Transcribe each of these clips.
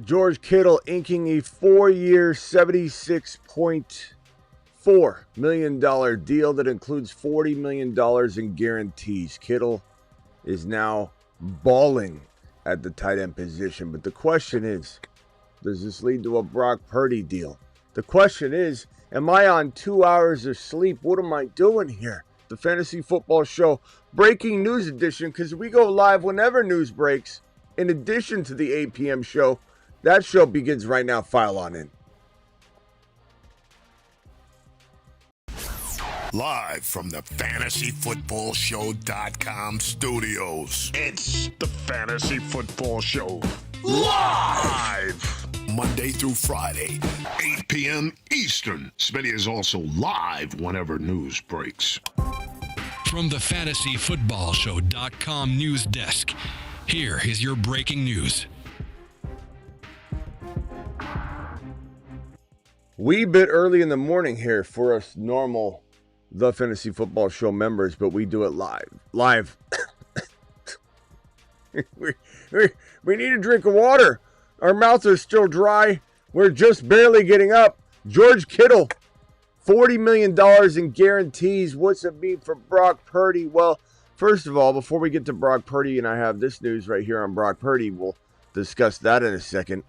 George Kittle inking a 4-year, $76.4 million deal that includes $40 million in guarantees. Kittle is now balling at the tight end position. But the question is, does this lead to a Brock Purdy deal? The question is, am I on 2 hours of sleep? What am I doing here? The Fantasy Football Show breaking news edition, because we go live whenever news breaks. In addition to the 8 p.m. show, that show begins right now. File on in. Live from the FantasyFootballShow.com studios. It's the Fantasy Football Show. Live! Monday through Friday, 8 p.m. Eastern. Smitty is also live whenever news breaks. From the FantasyFootballShow.com news desk, here is your breaking news. We bit early in the morning here for us normal The Fantasy Football Show members, but we do it live. we need a drink of water. Our mouths are still dry. We're just barely getting up. George Kittle, $40 million in guarantees. What's it mean for Brock Purdy? Well, first of all, before we get to Brock Purdy, and I have this news right here on Brock Purdy, we'll discuss that in a second.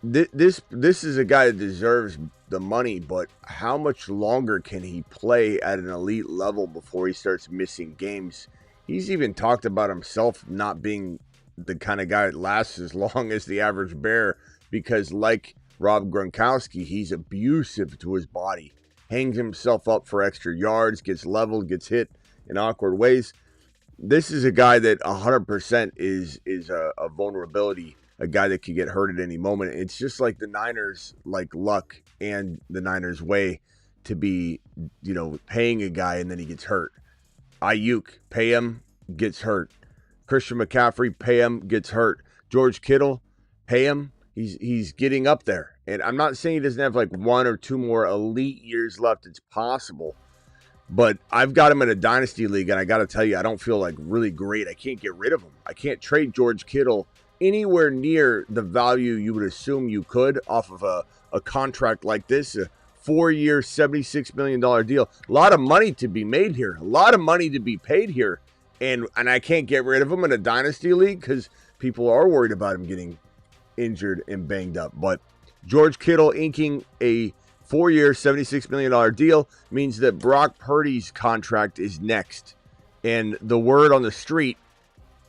This is a guy that deserves the money, but how much longer can he play at an elite level before he starts missing games? He's even talked about himself not being the kind of guy that lasts as long as the average bear, because like Rob Gronkowski, he's abusive to his body, hangs himself up for extra yards, gets leveled, gets hit in awkward ways. This is a guy that 100% is a vulnerability, a guy that could get hurt at any moment. It's just like the Niners, like luck and the Niners way to be, paying a guy and then he gets hurt. Ayuk, pay him, gets hurt. Christian McCaffrey, pay him, gets hurt. George Kittle, pay him, he's getting up there. And I'm not saying he doesn't have like 1 or 2 more elite years left. It's possible. But I've got him in a dynasty league, and I got to tell you, I don't feel like really great. I can't get rid of him. I can't trade George Kittle anywhere near the value you would assume you could off of a contract like this, a 4-year, $76 million deal. A lot of money to be made here, a lot of money to be paid here. And I can't get rid of him in a dynasty league because people are worried about him getting injured and banged up. But George Kittle inking a 4-year, $76 million deal means that Brock Purdy's contract is next. And the word on the street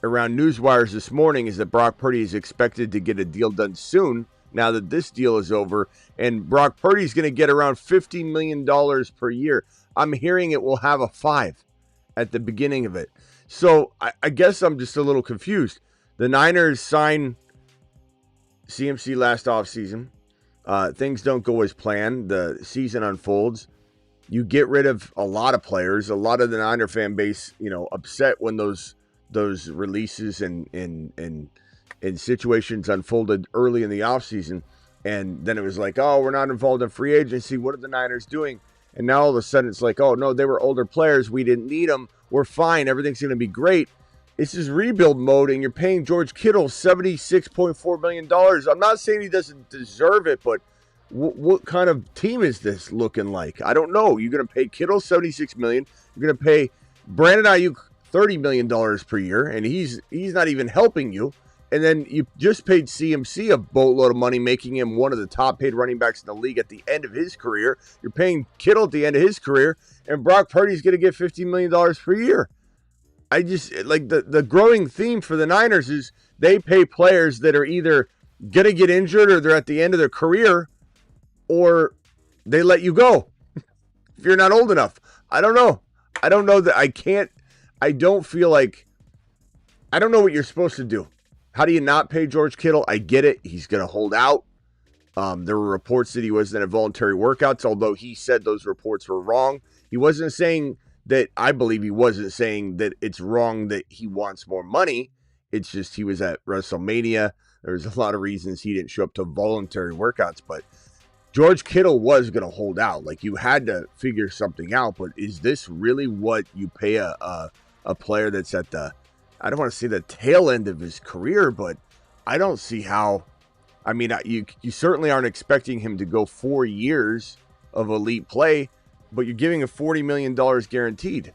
around newswires this morning is that Brock Purdy is expected to get a deal done soon now that this deal is over. And Brock Purdy's going to get around $50 million per year. I'm hearing it will have a 5 at the beginning of it. So I guess I'm just a little confused. The Niners sign CMC last offseason. Things don't go as planned. The season unfolds. You get rid of a lot of players. A lot of the Niner fan base, upset when those releases and situations unfolded early in the offseason. And then it was like, oh, we're not involved in free agency. What are the Niners doing? And now all of a sudden it's like, oh, no, they were older players. We didn't need them. We're fine. Everything's going to be great. This is rebuild mode, and you're paying George Kittle $76.4 million. I'm not saying he doesn't deserve it, but what kind of team is this looking like? I don't know. You're going to pay Kittle $76 million. You're going to pay Brandon Ayuk $30 million per year, and he's not even helping you. And then you just paid CMC a boatload of money, making him one of the top paid running backs in the league at the end of his career. You're paying Kittle at the end of his career, and Brock Purdy's going to get $50 million per year. I just, like, the growing theme for the Niners is they pay players that are either going to get injured or they're at the end of their career, or they let you go if you're not old enough. I don't know. I don't know that I don't feel like, I don't know what you're supposed to do. How do you not pay George Kittle? I get it. He's going to hold out. There were reports that he wasn't at voluntary workouts, although he said those reports were wrong. He wasn't saying that, I believe he wasn't saying that it's wrong that he wants more money. It's just he was at WrestleMania. There's a lot of reasons he didn't show up to voluntary workouts, but George Kittle was going to hold out. Like, you had to figure something out, but is this really what you pay a player that's at the, I don't want to say the tail end of his career, but I don't see how. I mean, you certainly aren't expecting him to go 4 years of elite play, but you're giving him $40 million guaranteed.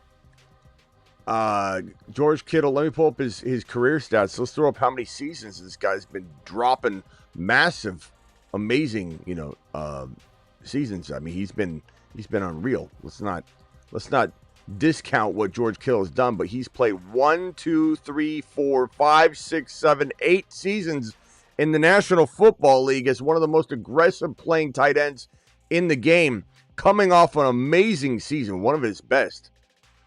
George Kittle, let me pull up his career stats. Let's throw up how many seasons this guy's been dropping massive, amazing, seasons. I mean, he's been unreal. Let's not discount what George Kittle has done, but he's played 1, 2, 3, 4, 5, 6, 7, 8 seasons in the National Football League as one of the most aggressive playing tight ends in the game, coming off an amazing season, one of his best.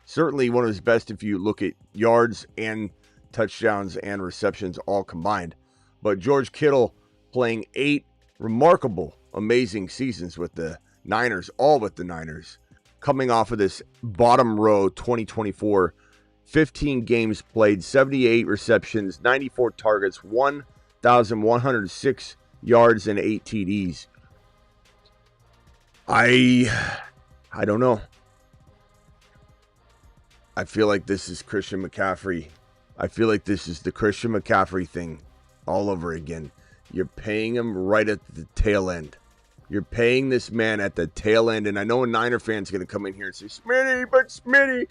Certainly one of his best if you look at yards and touchdowns and receptions all combined. But George Kittle playing 8 remarkable, amazing seasons with the Niners, all with the Niners, coming off of this bottom row 2024, 15 games played, 78 receptions, 94 targets, 1,106 yards, and 8 TDs. I don't know. I feel like this is Christian McCaffrey. I feel like this is the Christian McCaffrey thing all over again. You're paying him right at the tail end. You're paying this man at the tail end. And I know a Niner fan's going to come in here and say, Smitty,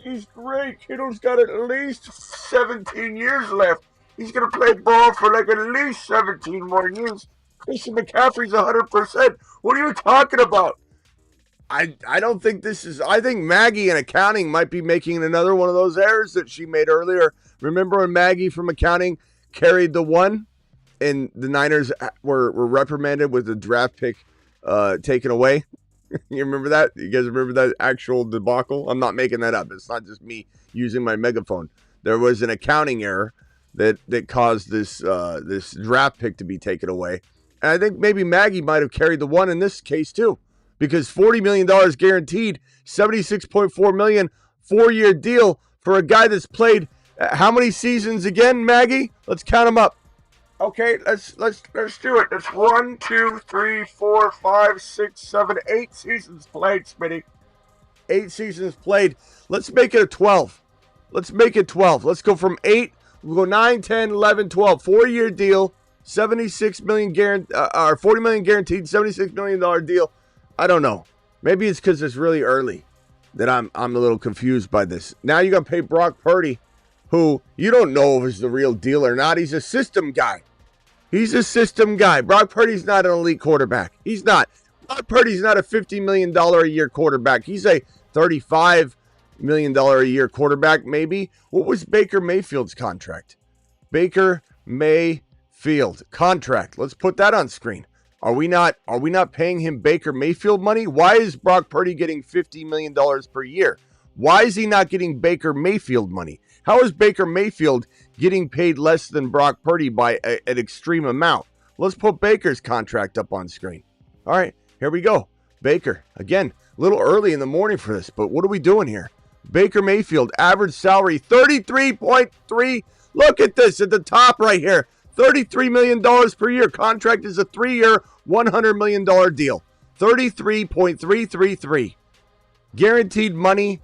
he's great. Kittle's got at least 17 years left. He's going to play ball for like at least 17 more years. Christian McCaffrey's 100%. What are you talking about? I don't think this is. I think Maggie in accounting might be making another one of those errors that she made earlier. Remember when Maggie from accounting carried the 1 and the Niners were reprimanded with the draft pick taken away? You remember that? You guys remember that actual debacle? I'm not making that up. It's not just me using my megaphone. There was an accounting error that caused this draft pick to be taken away. And I think maybe Maggie might have carried the 1 in this case too. Because $40 million guaranteed, $76.4 million, 4-year deal for a guy that's played how many seasons again, Maggie? Let's count them up. Okay, let's do it. It's 1, 2, 3, 4, 5, 6, 7, 8 seasons played, Smitty. 8 seasons played. Let's make it a 12. Let's make it 12. Let's go from 8. We'll go 9, 10, 11, 12. 4-year deal, $76 million or $40 million guaranteed, $76 million deal. I don't know. Maybe it's because it's really early that I'm a little confused by this. Now you got to pay Brock Purdy, who you don't know if he's the real deal or not. He's a system guy. He's a system guy. Brock Purdy's not an elite quarterback. He's not. Brock Purdy's not a $50 million a year quarterback. He's a $35 million a year quarterback, maybe. What was Baker Mayfield's contract? Baker Mayfield contract. Let's put that on screen. Are we not paying him Baker Mayfield money? Why is Brock Purdy getting $50 million per year? Why is he not getting Baker Mayfield money? How is Baker Mayfield getting paid less than Brock Purdy by an extreme amount? Let's put Baker's contract up on screen. All right, here we go. Baker, again, a little early in the morning for this, but what are we doing here? Baker Mayfield, average salary, $33.3. Look at this at the top right here. $33 million per year. Contract is a 3-year, $100 million deal. 33.333. Guaranteed money.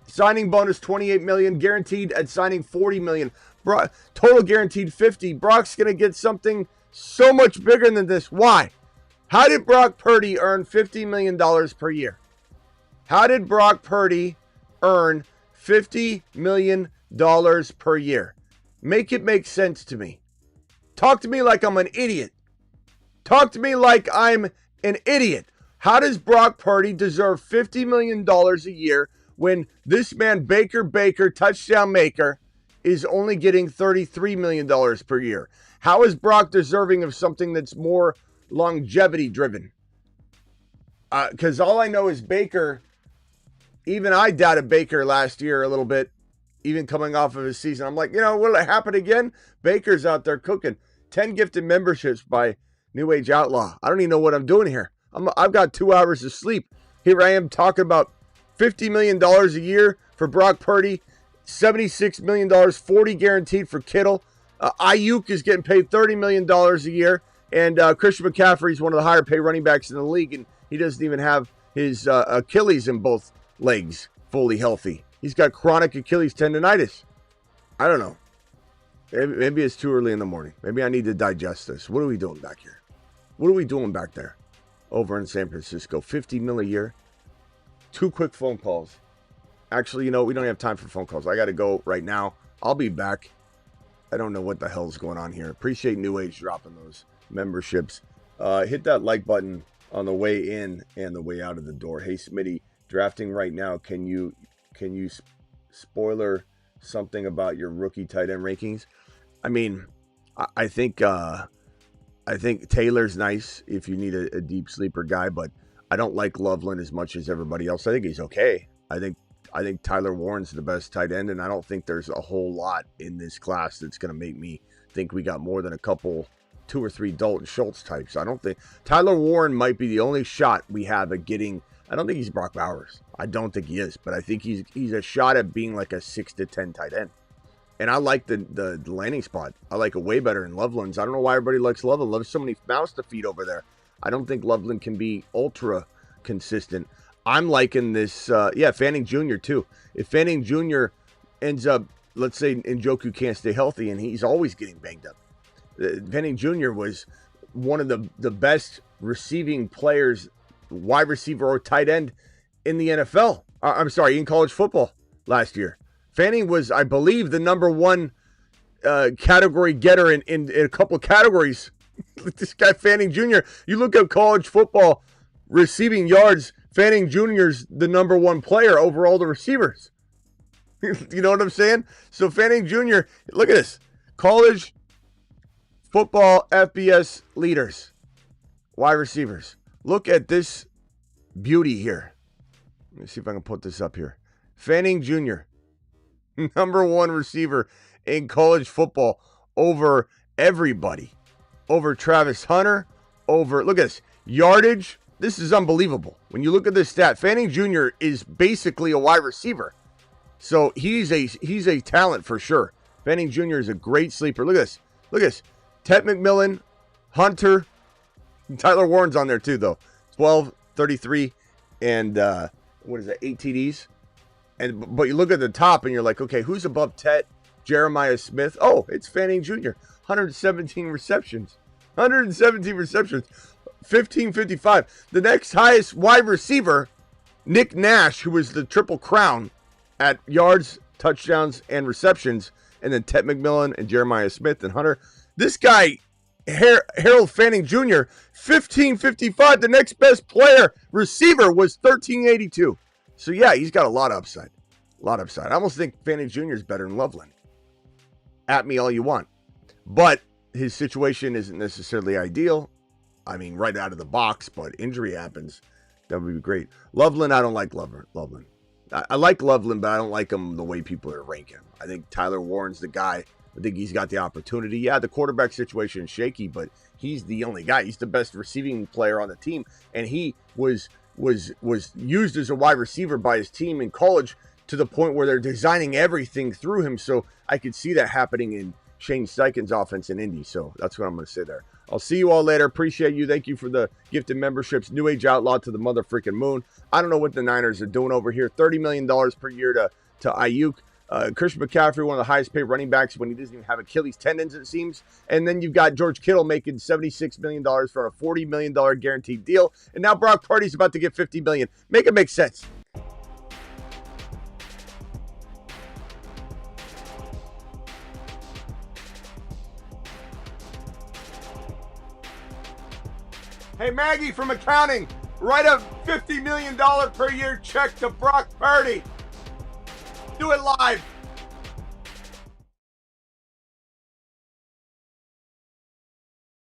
Signing bonus $28 million. Guaranteed at signing $40 million. Total guaranteed $50. Brock's going to get something so much bigger than this. Why? How did Brock Purdy earn $50 million per year? How did Brock Purdy earn $50 million per year? Make it make sense to me. Talk to me like I'm an idiot. Talk to me like I'm an idiot. How does Brock Purdy deserve $50 million a year when this man, Baker, touchdown maker, is only getting $33 million per year? How is Brock deserving of something that's more longevity driven? Because all I know is Baker, even I doubted Baker last year a little bit, even coming off of his season. I'm like, will it happen again? Baker's out there cooking. 10 gifted memberships by New Age Outlaw. I don't even know what I'm doing here. I've got 2 hours of sleep. Here I am talking about $50 million a year for Brock Purdy, $76 million, $40 guaranteed for Kittle. Ayuk is getting paid $30 million a year, and Christian McCaffrey is one of the higher paid running backs in the league, and he doesn't even have his Achilles in both legs fully healthy. He's got chronic Achilles tendonitis. I don't know. Maybe it's too early in the morning. Maybe I need to digest this. What are we doing back here? What are we doing back there over in San Francisco? $50 million a year. 2 quick phone calls. Actually, we don't have time for phone calls. I got to go right now. I'll be back. I don't know what the hell's going on here. Appreciate New Age dropping those memberships. Hit that like button on the way in and the way out of the door. Hey, Smitty, drafting right now. Can you spoiler something about your rookie tight end rankings? I mean, I think Taylor's nice if you need a deep sleeper guy, but I don't like Loveland as much as everybody else. I think he's okay. I think Tyler Warren's the best tight end, and I don't think there's a whole lot in this class that's going to make me think we got more than a couple, 2 or 3 Dalton Schultz types. I don't think Tyler Warren might be the only shot we have at getting. I don't think he's Brock Bowers. I don't think he is, but I think he's a shot at being like a 6 to 10 tight end. And I like the landing spot. I like it way better than Loveland's. I don't know why everybody likes Loveland. Loves so many mouths to feed over there. I don't think Loveland can be ultra consistent. I'm liking this. Fanning Jr. too. If Fanning Jr. ends up, let's say Njoku can't stay healthy and he's always getting banged up. Fanning Jr. was one of the best receiving players, wide receiver or tight end in the NFL. In college football last year. Fanning was, I believe, the number 1 category getter in a couple of categories. This guy Fanning Jr., you look at college football receiving yards, Fanning Jr.'s the number 1 player over all the receivers. You know what I'm saying? So Fanning Jr., look at this. College football FBS leaders, wide receivers. Look at this beauty here. Let me see if I can put this up here. Fanning Jr., number 1 receiver in college football over everybody. Over Travis Hunter, look at this, yardage. This is unbelievable. When you look at this stat, Fanning Jr. is basically a wide receiver. So he's a talent for sure. Fanning Jr. is a great sleeper. Look at this. Ted McMillan, Hunter, Tyler Warren's on there too, though. 12, 33, and 8 TDs. But you look at the top and you're like, okay, who's above Ted? Jeremiah Smith. Oh, it's Fanning Jr. 117 receptions. 1555. The next highest wide receiver, Nick Nash, who was the Triple Crown at yards, touchdowns, and receptions. And then Ted McMillan and Jeremiah Smith and Hunter. This guy, Harold Fanning Jr., 1555. The next best player receiver was 1382. So, yeah, he's got a lot of upside. I almost think Fanning Jr. is better than Loveland. At me all you want. But his situation isn't necessarily ideal. I mean, right out of the box, but injury happens. That would be great. Loveland, I don't like Loveland. I like Loveland, but I don't like him the way people are ranking him. I think Tyler Warren's the guy. I think he's got the opportunity. Yeah, the quarterback situation is shaky, but he's the only guy. He's the best receiving player on the team, and he was used as a wide receiver by his team in college to the point where they're designing everything through him. So I could see that happening in Shane Steichen's offense in Indy. So that's what I'm going to say there. I'll see you all later. Appreciate you. Thank you for the gifted memberships. New Age Outlaw to the mother freaking moon. I don't know what the Niners are doing over here. $30 million per year to Ayuk. Christian McCaffrey, one of the highest paid running backs when he doesn't even have Achilles tendons, it seems. And then you've got George Kittle making $76 million for a $40 million guaranteed deal. And now Brock Purdy's about to get $50 million. Make it make sense. Hey, Maggie from accounting, write a $50 million per year check to Brock Purdy. Do it live.